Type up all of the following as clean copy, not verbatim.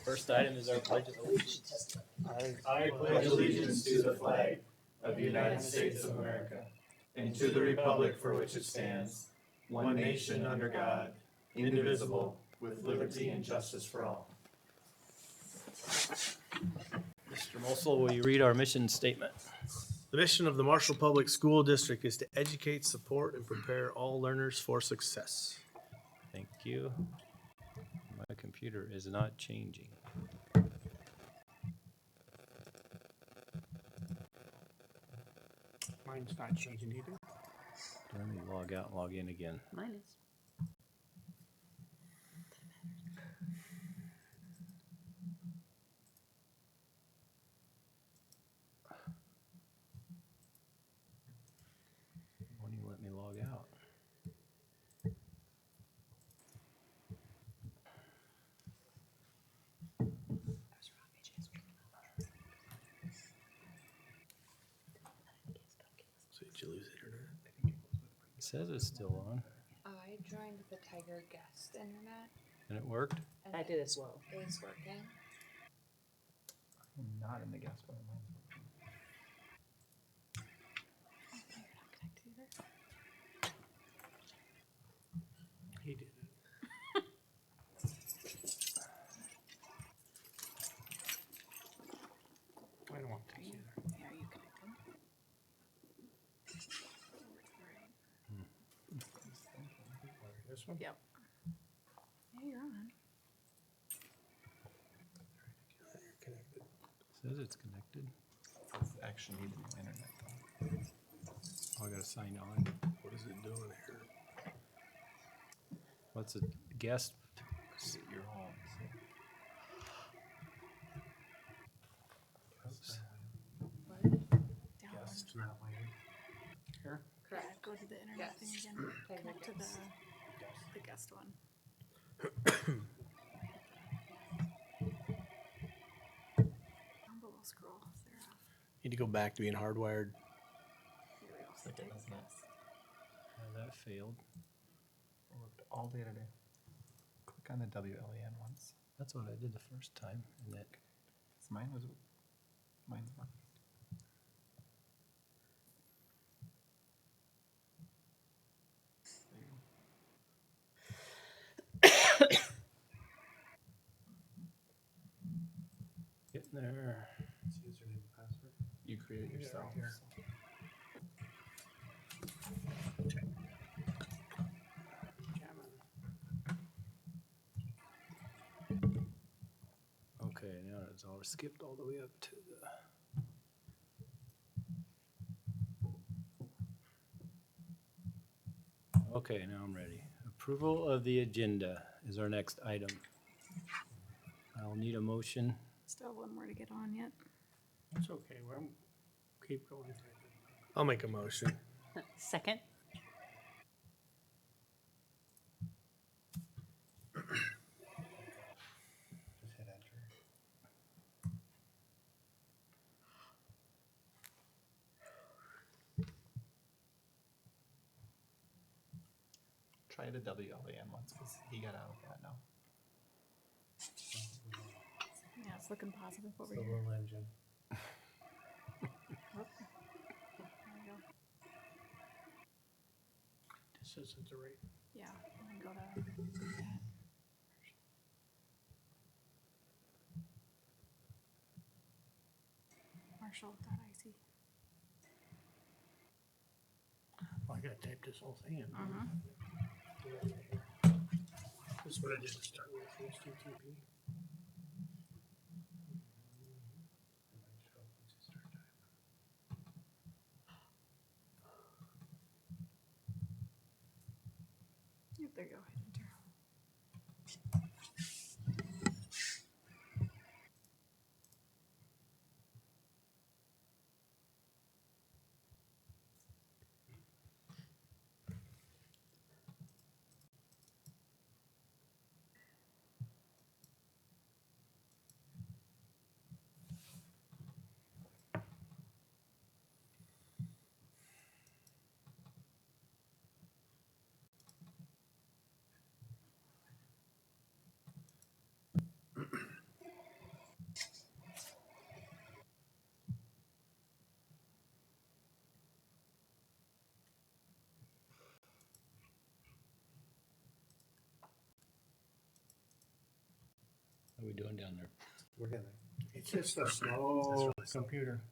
First item is our pledge of allegiance. I pledge allegiance to the flag of the United States of America and to the republic for which it stands, one nation under God, indivisible, with liberty and justice for all. Mr. Mosel, will you read our mission statement? The mission of the Marshall Public School District is to educate, support, and prepare all learners for success. Thank you. My computer is not changing. Mine's not changing either. Let me log out and log in again. Mine is. Won't even let me log out. So did you lose internet? It says it's still on, I joined the Tiger guest internet. and it worked. And I did as well. It is working. Not in the guest one. Oh, no, you're not connected either. He did it. I don't want Are to you? either. Yeah, are you connected? This one? Yep. Yeah, you're on. You're connected. Says it's connected. Actually needed the internet though. Oh, I gotta sign on. What is it doing here? What's a guest? Visit your home. Oops. What? Down. Guest not waiting. Here? Correct. Go to the internet Yes. thing again. Tiger Connect to guest. the guest one. Down below scroll. They're off. Need to go back to being hardwired. Here we go. It's like it does not. That failed. Worked all day today. Click on the WLAN once. That's what I did the first time, and that Mine's one. getting there. Username and password. You create it yourself. Yeah, right Okay, now it's all skipped all the way up to the. Okay, now I'm ready. Approval of the agenda is our next item. I'll need a motion. Still have one more to get on yet. It's okay. We'll keep going. I'll make a motion. Second? Just hit enter. Try the WLAN once because he got out of that now. Yeah, it's looking positive over The here. little engine. Oh. There we go. Just says it's a rate. Yeah, and then go to that. Marshall.ic. Oh, I gotta type this whole thing in. This is what I did to start with. HTTP. Yep, there you go. Hit enter. we doing down there? We're gonna, it's just a slow computer.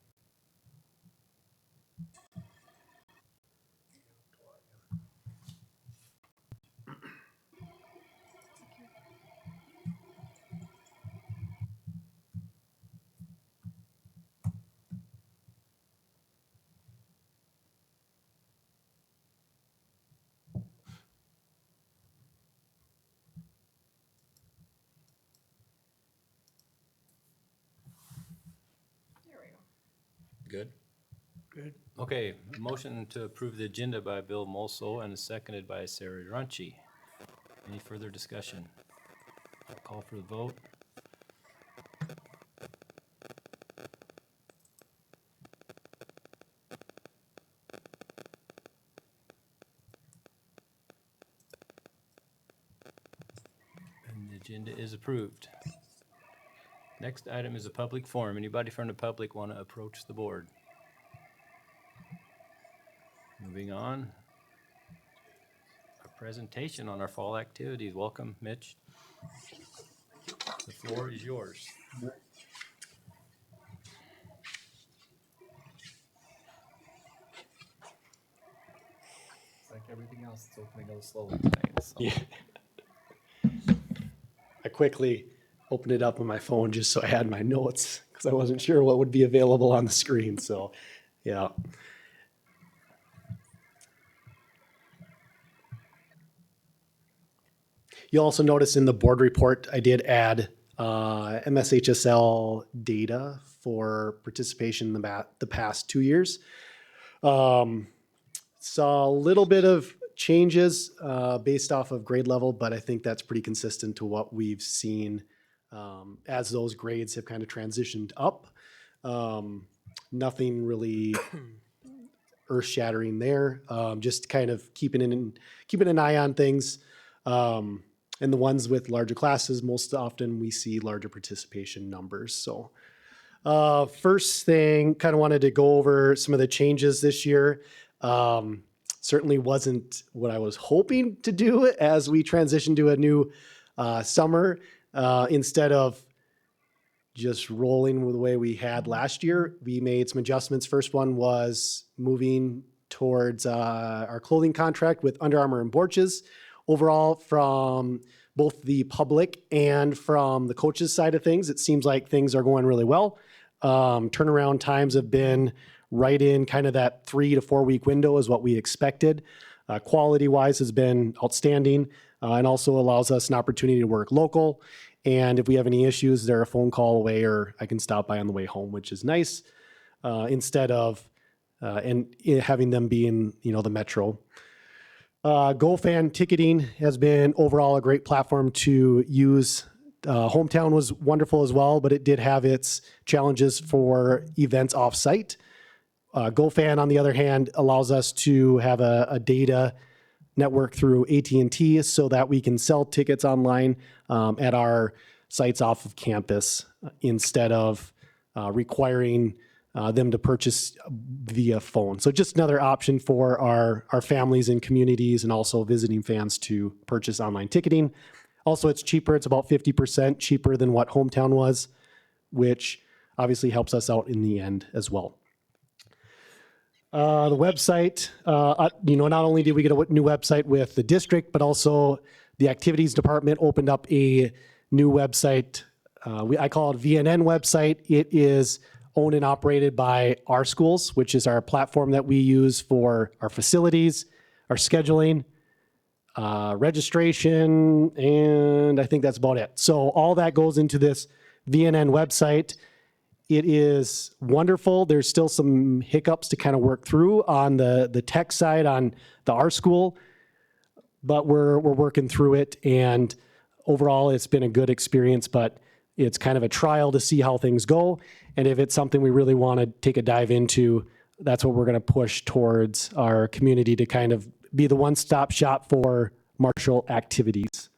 There we go. Good? Good. Okay, a motion to approve the agenda by Bill Molso and seconded by Sarah Runcie. Any further discussion? I'll call for the vote. And the agenda is approved. Next item is a public forum. Anybody from the public want to approach the board? Moving on. A presentation on our fall activities. Welcome, Mitch. The floor is yours. It's like everything else, it's opening a little slowly tonight. So. Yeah. I quickly opened it up on my phone just so I had my notes because I wasn't sure what would be available on the screen. So, yeah. You'll also notice in the board report, I did add MSHSL data for participation in the past 2 years. Saw a little bit of changes based off of grade level, but I think that's pretty consistent to what we've seen as those grades have kind of transitioned up. Nothing really earth-shattering there. Just kind of keeping an eye on things. And the ones with larger classes, most often we see larger participation numbers. So first thing, kind of wanted to go over some of the changes this year. Certainly wasn't what I was hoping to do as we transition to a new summer. Instead of just rolling with the way we had last year, we made some adjustments. First one was moving towards our clothing contract with Under Armour and Borch's. Overall, from both the public and from the coaches' side of things, it seems like things are going really well. Turnaround times have been right in kind of that 3 to 4 week window is what we expected. Quality-wise has been outstanding and also allows us an opportunity to work local. And if we have any issues, they're a phone call away or I can stop by on the way home, which is nice, instead of having them be in the metro. GoFan ticketing has been overall a great platform to use. Hometown was wonderful as well, but it did have its challenges for events off-site. GoFan, on the other hand, allows us to have a data network through AT&T so that we can sell tickets online at our sites off of campus instead of requiring them to purchase via phone. So just another option for our families and communities and also visiting fans to purchase online ticketing. Also, it's cheaper. It's about 50% cheaper than what Hometown was, which obviously helps us out in the end as well. The website, not only did we get a new website with the district, but also the activities department opened up a new website. I call it VNN website. It is owned and operated by our schools, which is our platform that we use for our facilities, our scheduling, registration, and I think that's about it. So all that goes into this VNN website. It is wonderful. There's still some hiccups to kind of work through on the tech side on the R School, but we're working through it. And overall, it's been a good experience, but it's kind of a trial to see how things go. And if it's something we really want to take a dive into, that's what we're going to push towards our community to kind of be the one-stop shop for Marshall activities.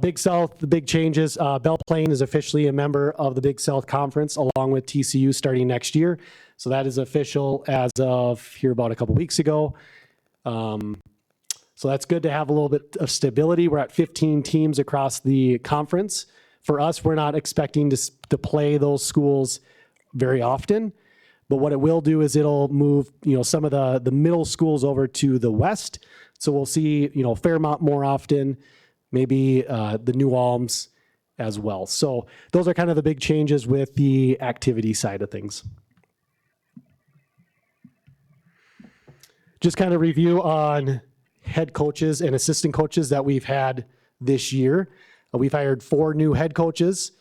Big South, the big changes. Belle Plaine is officially a member of the Big South Conference along with TCU starting next year. So that is official as of here about a couple weeks ago. So that's good to have a little bit of stability. We're at 15 teams across the conference. For us, we're not expecting to play those schools very often, but what it will do is it'll move, some of the middle schools over to the west. So we'll see, Fairmont more often, maybe the New Ulms as well. So those are kind of the big changes with the activity side of things. Just kind of review on head coaches and assistant coaches that we've had this year. We've hired 4 new head coaches.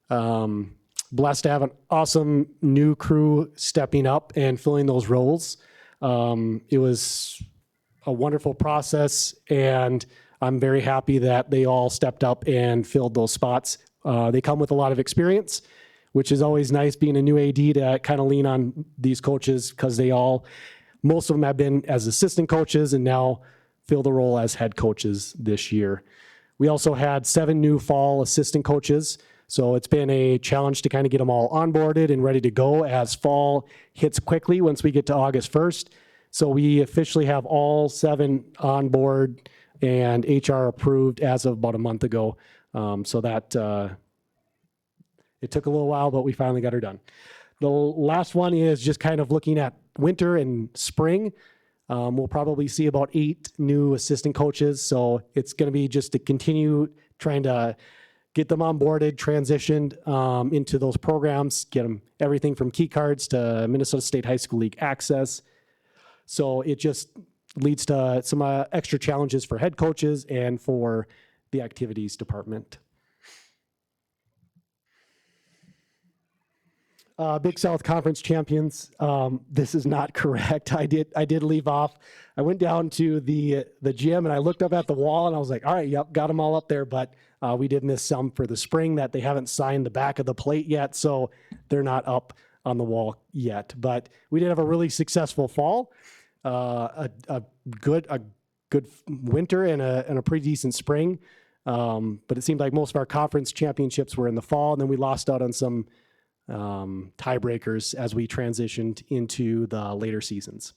Blessed to have an awesome new crew stepping up and filling those roles. It was a wonderful process, and I'm very happy that they all stepped up and filled those spots. They come with a lot of experience, which is always nice being a new AD to kind of lean on these coaches because most of them have been as assistant coaches and now fill the role as head coaches this year. We also had 7 new fall assistant coaches. So it's been a challenge to kind of get them all onboarded and ready to go as fall hits quickly once we get to August 1st. So we officially have all 7 on board and HR approved as of about a month ago. So that it took a little while, but we finally got her done. The last one is just kind of looking at winter and spring. We'll probably see about 8 new assistant coaches. So it's going to be just to continue trying to get them onboarded, transitioned into those programs, get them everything from key cards to Minnesota State High School League access. So it just leads to some extra challenges for head coaches and for the activities department. Big South Conference champions. This is not correct. I did leave off. I went down to the gym and I looked up at the wall and I was like, all right, yep, got them all up there. But we did miss some for the spring that they haven't signed the back of the plate yet. So they're not up on the wall yet. But we did have a really successful fall, a good winter and a pretty decent spring. But it seemed like most of our conference championships were in the fall. And then we lost out on some tiebreakers as we transitioned into the later seasons.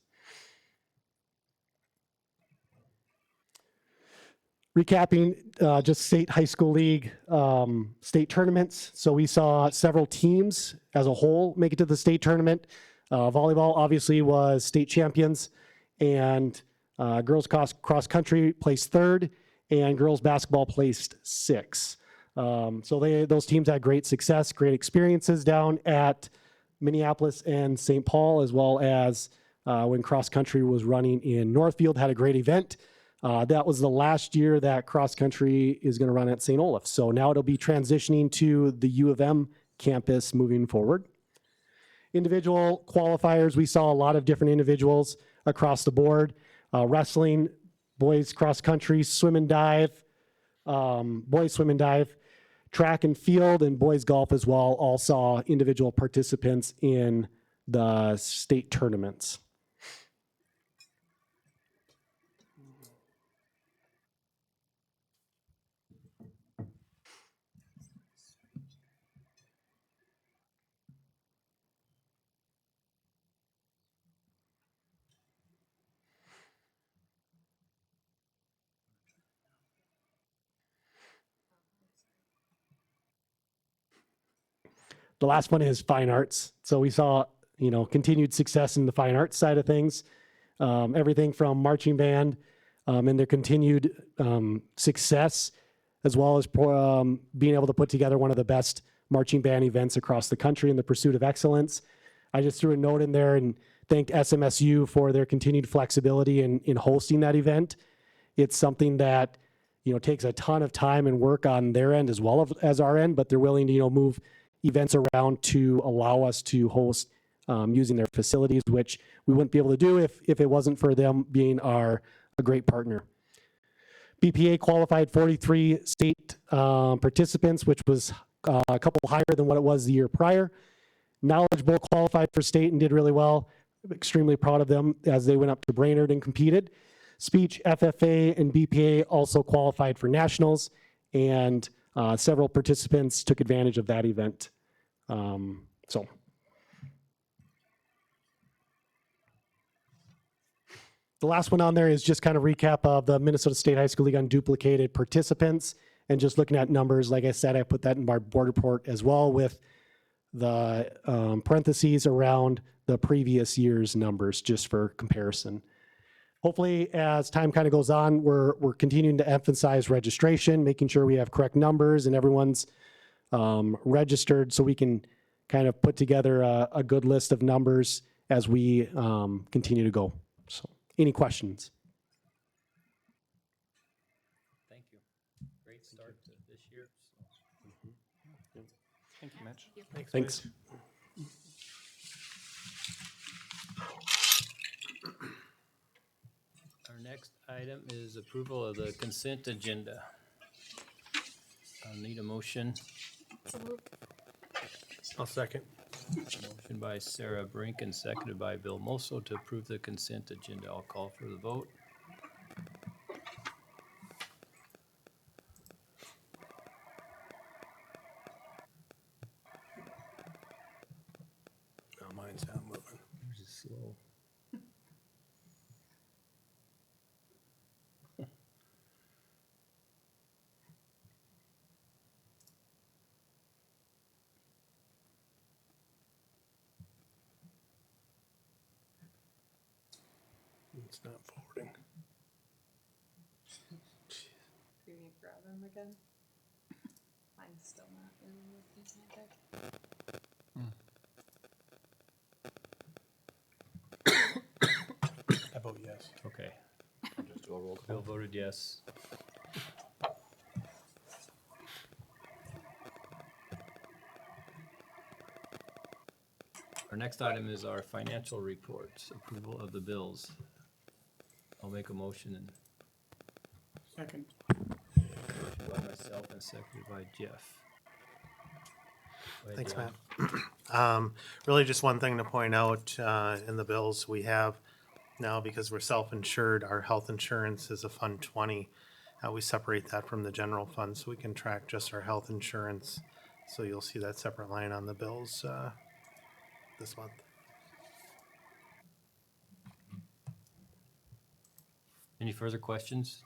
Recapping just state high school league state tournaments. So we saw several teams as a whole make it to the state tournament. Volleyball obviously was state champions, and girls cross country placed 3rd, and girls basketball placed 6th. So those teams had great success, great experiences down at Minneapolis and St. Paul, as well as when cross country was running in Northfield, had a great event. That was the last year that cross country is going to run at St. Olaf. So now it'll be transitioning to the U of M campus moving forward. Individual qualifiers, we saw a lot of different individuals across the board. Wrestling, boys cross country, swim and dive, boys swim and dive, track and field, and boys golf as well, all saw individual participants in the state tournaments. The last one is fine arts. So we saw, continued success in the fine arts side of things. Everything from marching band and their continued success, as well as being able to put together one of the best marching band events across the country in the pursuit of excellence. I just threw a note in there and thanked SMSU for their continued flexibility in hosting that event. It's something that, takes a ton of time and work on their end as well as our end, but they're willing to, move events around to allow us to host using their facilities, which we wouldn't be able to do if it wasn't for them being a great partner. BPA qualified 43 state participants, which was a couple higher than what it was the year prior. Knowledge Bowl qualified for state and did really well. Extremely proud of them as they went up to Brainerd and competed. Speech, FFA, and BPA also qualified for nationals, and several participants took advantage of that event. The last one on there is just kind of recap of the Minnesota State High School League unduplicated participants And just looking at numbers, like I said, I put that in my board report as well with the parentheses around the previous year's numbers, just for comparison. Hopefully, as time kind of goes on, we're continuing to emphasize registration, making sure we have correct numbers and everyone's registered, so we can kind of put together a good list of numbers as we continue to go. So, any questions? Thank you. Great start to this year. Thank you, Mitch. Thanks. Our next item is approval of the consent agenda. I'll need a motion. I'll second. Motion by Sarah Brink and seconded by Bill Moso to approve the consent agenda. I'll call for the vote. Oh, mine's not moving. Yours is slow. It's not forwarding. Do you need to grab them again? Mine's still not really working either. I vote yes. Okay. Just do a roll Bill call. voted yes. Our next item is our financial reports, approval of the bills. I'll make a motion and Second. motion by myself and seconded by Jeff. Go ahead, Thanks, John. Matt. Really just one thing to point out in the bills we have now, because we're self-insured, our health insurance is a Fund 20. We separate that from the general fund so we can track just our health insurance. So you'll see that separate line on the bills this month. Any further questions?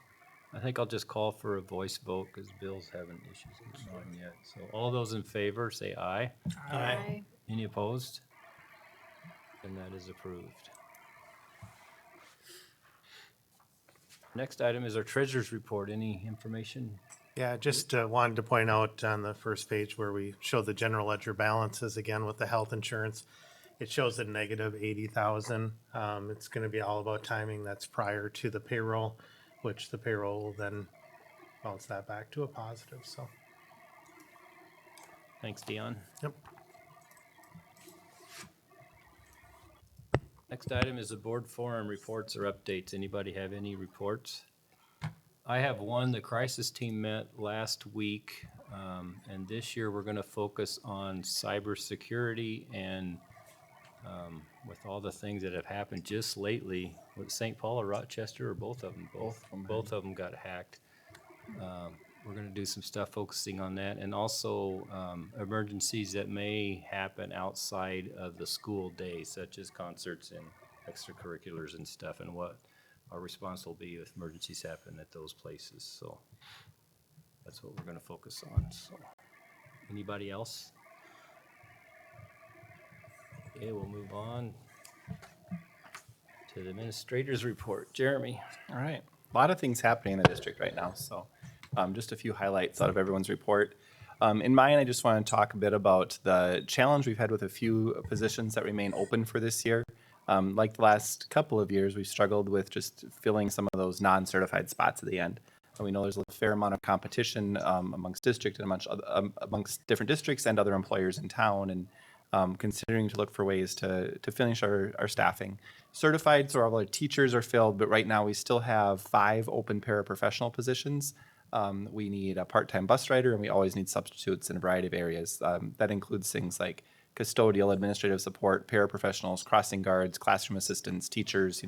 I think I'll just call for a voice vote because Bill's having issues getting on yet. So all those in favor, say aye. Aye. Any opposed? And that is approved. Next item is our treasurer's report. Any information? Yeah, just wanted to point out on the first page where we show the general ledger balances again with the health insurance. It shows a negative 80,000. It's going to be all about timing. That's prior to the payroll, which the payroll will then bounce that back to a positive. So, Thanks, Dion. yep. Next item is the board forum reports or updates. Anybody have any reports? I have one. The crisis team met last week, and this year we're going to focus on cybersecurity and with all the things that have happened just lately, with St. Paul or Rochester or both of them? Both of them got hacked. We're going to do some stuff focusing on that, and also emergencies that may happen outside of the school day, such as concerts and extracurriculars and stuff, and what our response will be if emergencies happen at those places. So that's what we're going to focus on. So, anybody else? Okay, we'll move on to the administrator's report. Jeremy. All right. A lot of things happening in the district right now, so just a few highlights out of everyone's report. In mine, I just want to talk a bit about the challenge we've had with a few positions that remain open for this year. Like the last couple of years, we've struggled with just filling some of those non-certified spots at the end. And we know there's a fair amount of competition amongst district and amongst different districts and other employers in town, and considering to look for ways to finish our staffing. Certified, so all our teachers are filled, but right now we still have 5 open paraprofessional positions. We need a part-time bus rider, and we always need substitutes in a variety of areas. That includes things like custodial, administrative support, paraprofessionals, crossing guards, classroom assistants, teachers,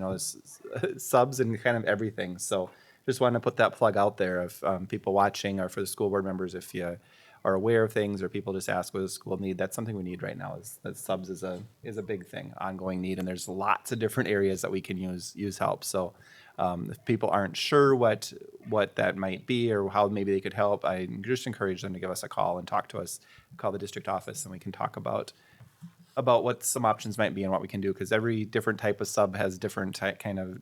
subs and kind of everything. So just wanted to put that plug out there of people watching, or for the school board members, if you are aware of things, or people just ask what does school need. That's something we need right now. Is that subs is a big thing, ongoing need, and there's lots of different areas that we can use help. So if people aren't sure what that might be or how maybe they could help, I just encourage them to give us a call and talk to us. Call the district office, and we can talk about what some options might be and what we can do, because every different type of sub has different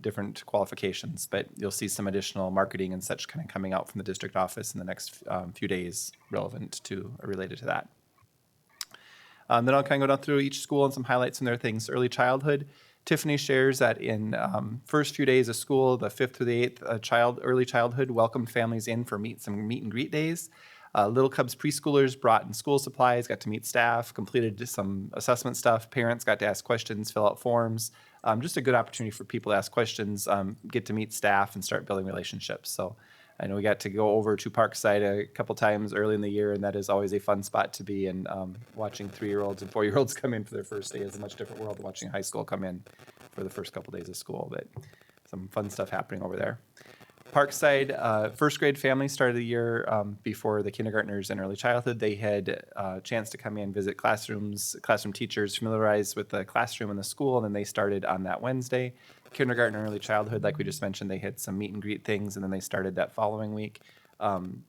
different qualifications. But you'll see some additional marketing and such kind of coming out from the district office in the next few days related to that. Then I'll kind of go down through each school and some highlights and their things. Early childhood, Tiffany shares that in first few days of school, the 5th through the 8th, early childhood welcomed families in for meet and greet days. Little Cubs preschoolers brought in school supplies, got to meet staff, completed some assessment stuff. Parents got to ask questions, fill out forms. Just a good opportunity for people to ask questions, get to meet staff, and start building relationships. So I know we got to go over to Parkside a couple times early in the year, and that is always a fun spot to be in. Watching 3-year-olds and 4-year-olds come in for their first day is a much different world than watching high school come in for the first couple days of school. But some fun stuff happening over there. Parkside, first grade families started the year before the kindergartners and early childhood. They had a chance to come in, visit classroom teachers, familiarize with the classroom and the school, and then they started on that Wednesday. Kindergarten and early childhood, like we just mentioned, they had some meet and greet things, and then they started that following week.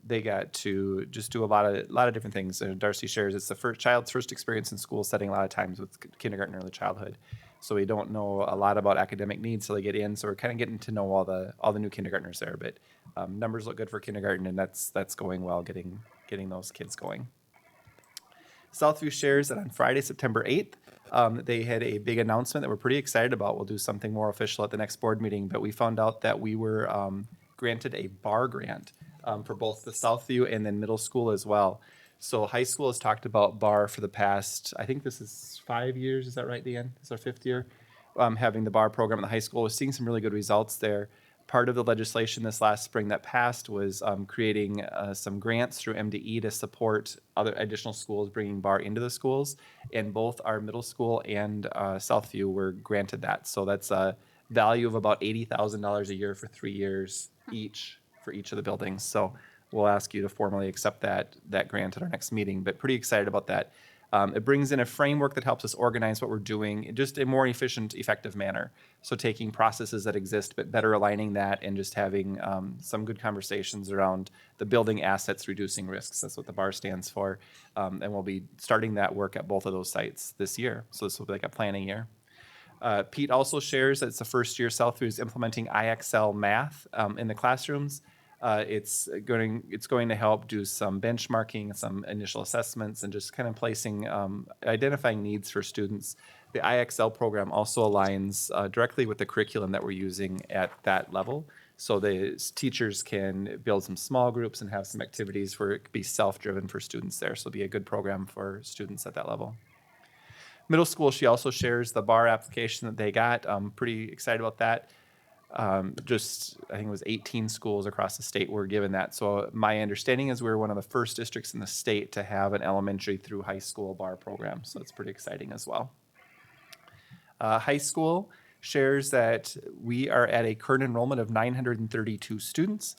They got to just do a lot of different things. Darcy shares it's the child's first experience in school setting a lot of times with kindergarten and early childhood. So we don't know a lot about academic needs till they get in. So we're kind of getting to know all the new kindergartners there. But numbers look good for kindergarten, and that's going well, getting those kids going. Southview shares that on Friday, September 8th, they had a big announcement that we're pretty excited about. We'll do something more official at the next board meeting, but we found out that we were granted a bar grant for both the Southview and then middle school as well. So high school has talked about bar for the past, I think this is 5 years. Is that right, Deanne? It's our 5th year having the bar program in the high school. We're seeing some really good results there. Part of the legislation this last spring that passed was creating some grants through MDE to support other additional schools bringing bar into the schools. And both our middle school and Southview were granted that. So that's a value of about $80,000 a year for 3 years each for each of the buildings. So we'll ask you to formally accept that grant at our next meeting, but pretty excited about that. It brings in a framework that helps us organize what we're doing in just a more efficient, effective manner. So taking processes that exist, but better aligning that and just having some good conversations around the building assets, reducing risks. That's what the BAR stands for. And we'll be starting that work at both of those sites this year. So this will be like a planning year. Pete also shares that it's the first year Southview is implementing IXL math in the classrooms. It's going to help do some benchmarking, some initial assessments, and just kind of identifying needs for students. The IXL program also aligns directly with the curriculum that we're using at that level. So the teachers can build some small groups and have some activities where it could be self-driven for students there. So it'll be a good program for students at that level. Middle school, she also shares the BAR application that they got. I'm pretty excited about that. I think it was 18 schools across the state were given that. So my understanding is we're one of the first districts in the state to have an elementary through high school bar program. So it's pretty exciting as well. High school shares that we are at a current enrollment of 932 students,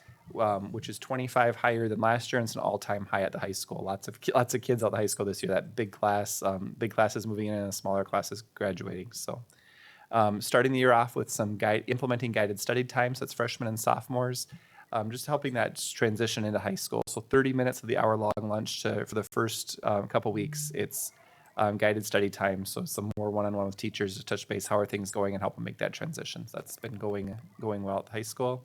which is 25 higher than last year, and it's an all-time high at the high school. Lots of kids at the high school this year. That big classes moving in and smaller classes graduating. So starting the year off with some implementing guided study times. That's freshmen and sophomores, just helping that transition into high school. So 30 minutes of the hour-long lunch for the first couple weeks. It's guided study time, so some more one-on-one with teachers to touch base. How are things going and help them make that transition? So that's been going well at high school.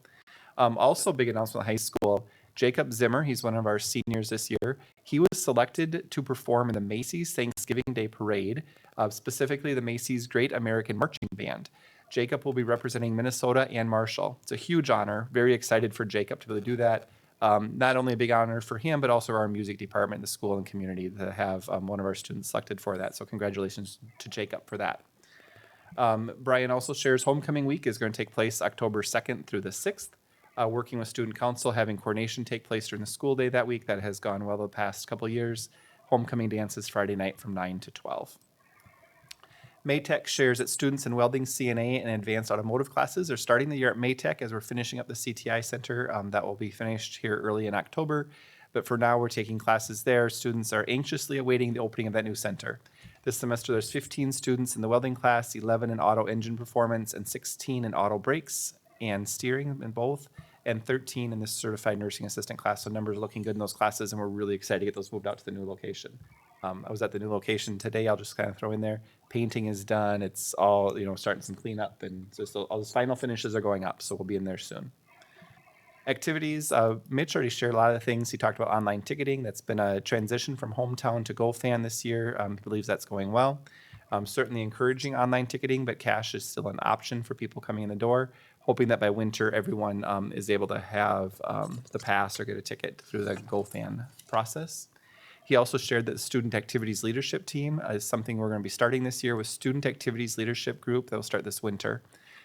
Also, big announcement at high school. Jacob Zimmer, he's one of our seniors this year. He was selected to perform in the Macy's Thanksgiving Day Parade, specifically the Macy's Great American Marching Band. Jacob will be representing Minnesota and Marshall. It's a huge honor. Very excited for Jacob to be able to do that. Not only a big honor for him, but also our music department, the school and community to have one of our students selected for that. So congratulations to Jacob for that. Brian also shares homecoming week is going to take place October 2nd through the 6th. Working with student council, having coordination take place during the school day that week. That has gone well the past couple of years. Homecoming dances Friday night from 9 to 12. Maytech shares that students in welding, CNA, and advanced automotive classes are starting the year at Maytech as we're finishing up the CTI Center. That will be finished here early in October. But for now, we're taking classes there. Students are anxiously awaiting the opening of that new center. This semester, there's 15 students in the welding class, 11 in auto engine performance, and 16 in auto brakes and steering in both, and 13 in the certified nursing assistant class. So numbers are looking good in those classes, and we're really excited to get those moved out to the new location. I was at the new location today. I'll just kind of throw in there. Painting is done. It's all, starting some cleanup, and just all those final finishes are going up. So we'll be in there soon. Activities, Mitch already shared a lot of the things. He talked about online ticketing. That's been a transition from Hometown to GoFan this year. He believes that's going well. Certainly encouraging online ticketing, but cash is still an option for people coming in the door. Hoping that by winter, everyone is able to have the pass or get a ticket through the GoFan process. He also shared that the Student Activities Leadership Team is something we're going to be starting this year with Student Activities Leadership Group that will start this winter.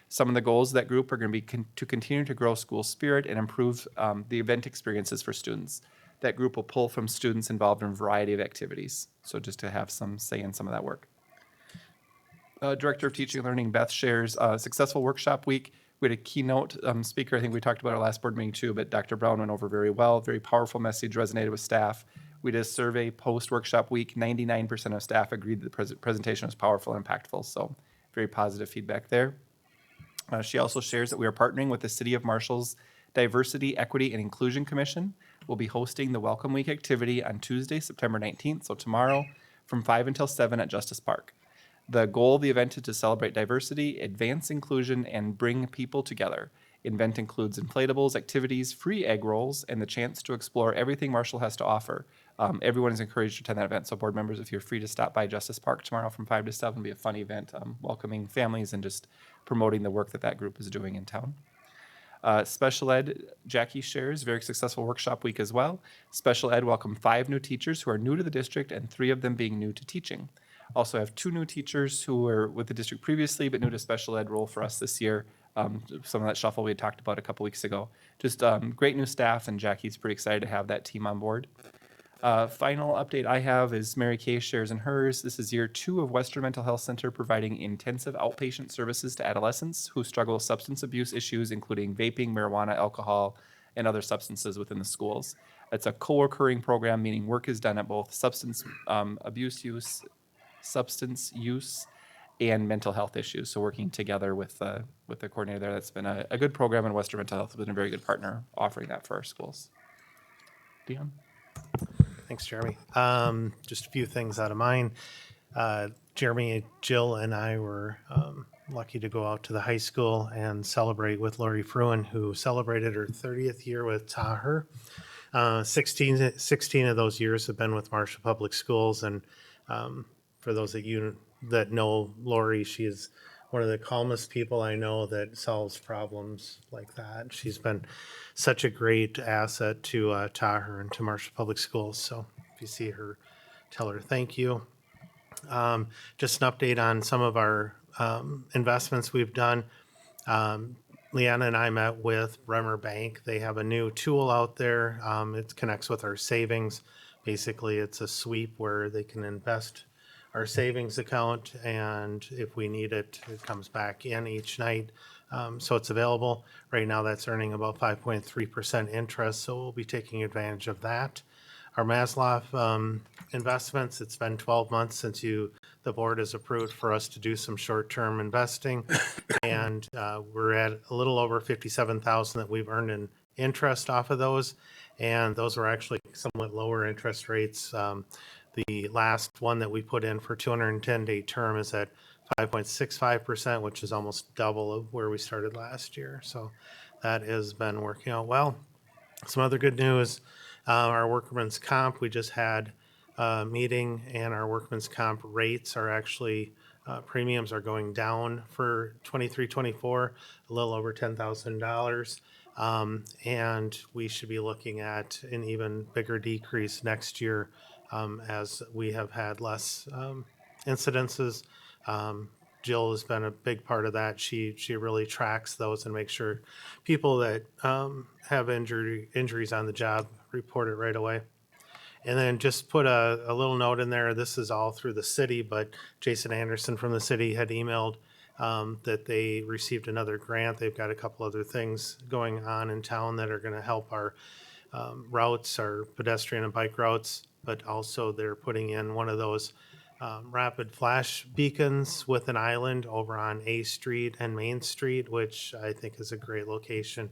Some of the goals of that group are going to be to continue to grow school spirit and improve the event experiences for students. That group will pull from students involved in a variety of activities. So just to have some say in some of that work. Director of Teaching and Learning, Beth, shares a successful workshop week. We had a keynote speaker. I think we talked about our last board meeting too, but Dr. Brown went over very well. Very powerful message, resonated with staff. We did a survey post-workshop week. 99% of staff agreed that the presentation was powerful and impactful. So very positive feedback there. She also shares that we are partnering with the City of Marshall's Diversity, Equity, and Inclusion Commission. We'll be hosting the Welcome Week activity on Tuesday, September 19th, so tomorrow, from 5 until 7 at Justice Park. The goal of the event is to celebrate diversity, advance inclusion, and bring people together. Event includes inflatables, activities, free egg rolls, and the chance to explore everything Marshall has to offer. Everyone is encouraged to attend that event. So board members, if you're free to stop by Justice Park tomorrow from 5 to 7, it'll be a fun event, welcoming families and just promoting the work that group is doing in town. Special Ed, Jackie shares, very successful workshop week as well. Special Ed welcomed 5 new teachers who are new to the district and 3 of them being new to teaching. Also have 2 new teachers who were with the district previously but new to special ed role for us this year. Some of that shuffle we had talked about a couple weeks ago. Just great new staff, and Jackie's pretty excited to have that team on board. Final update I have is Mary Kay shares in hers. This is year 2 of Western Mental Health Center providing intensive outpatient services to adolescents who struggle with substance abuse issues, including vaping, marijuana, alcohol, and other substances within the schools. It's a co-occurring program, meaning work is done at both substance use, and mental health issues. So working together with the coordinator there, that's been a good program, and Western Mental Health has been a very good partner offering that for our schools. Dion? Thanks, Jeremy. Just a few things out of mine. Jeremy, Jill, and I were lucky to go out to the high school and celebrate with Lori Fruin, who celebrated her 30th year with Taher. 16 of those years have been with Marshall Public Schools, and for those of you that know Lori, she is one of the calmest people I know that solves problems like that. She's been such a great asset to Taher and to Marshall Public Schools. So if you see her, tell her thank you. Just an update on some of our investments we've done. Leanna and I met with Bremer Bank. They have a new tool out there. It connects with our savings. Basically, it's a sweep where they can invest our savings account, and if we need it, it comes back in each night. So it's available. Right now, that's earning about 5.3% interest, so we'll be taking advantage of that. Our Maslow investments, it's been 12 months since the board has approved for us to do some short-term investing, and we're at a little over $57,000 that we've earned in interest off of those, and those were actually somewhat lower interest rates. The last one that we put in for 210-day term is at 5.65%, which is almost double of where we started last year. So that has been working out well. Some other good news, our workman's comp, we just had a meeting, and our workman's comp rates are actually, premiums are going down for 23-24, a little over $10,000. And we should be looking at an even bigger decrease next year, as we have had less incidences. Jill has been a big part of that. She really tracks those and makes sure people that have injuries on the job report it right away. And then just put a little note in there. This is all through the city, but Jason Anderson from the city had emailed that they received another grant. They've got a couple other things going on in town that are going to help our routes are pedestrian and bike routes, but also they're putting in one of those rapid flash beacons with an island over on A Street and Main Street, which I think is a great location,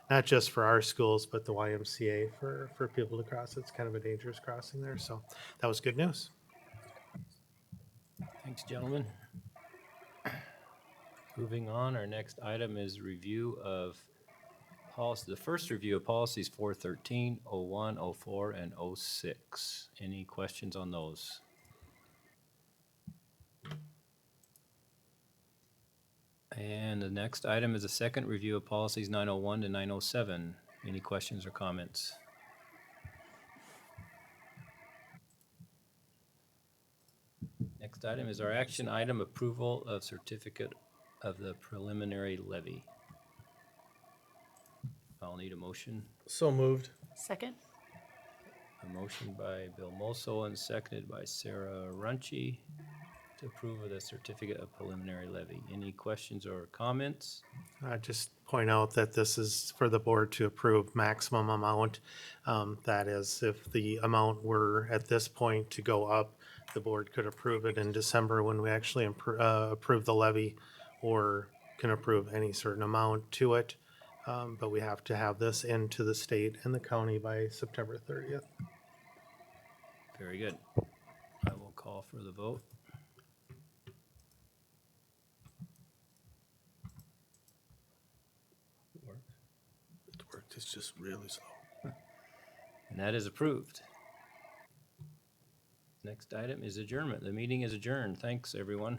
not just for our schools, but the YMCA for people to cross. It's kind of a dangerous crossing there, so that was good news. Thanks, gentlemen. Moving on, our next item is review of policy, the first review of policies 413, 01, 04, and 06. Any questions on those? And the next item is a second review of policies 901 to 907. Any questions or comments? Next item is our action item, approval of certificate of the preliminary levy. I'll need a motion. So moved. Second? A motion by Bill Moso and seconded by Sarah Runcie to approve of the certificate of preliminary levy. Any questions or comments? Just point out that this is for the board to approve maximum amount. That is, if the amount were at this point to go up, the board could approve it in December when we actually approve the levy, or can approve any certain amount to it. But we have to have this into the state and the county by September 30th. Very good. I will call for the vote. It worked. It's just really slow. And that is approved. Next item is adjournment. The meeting is adjourned. Thanks, everyone.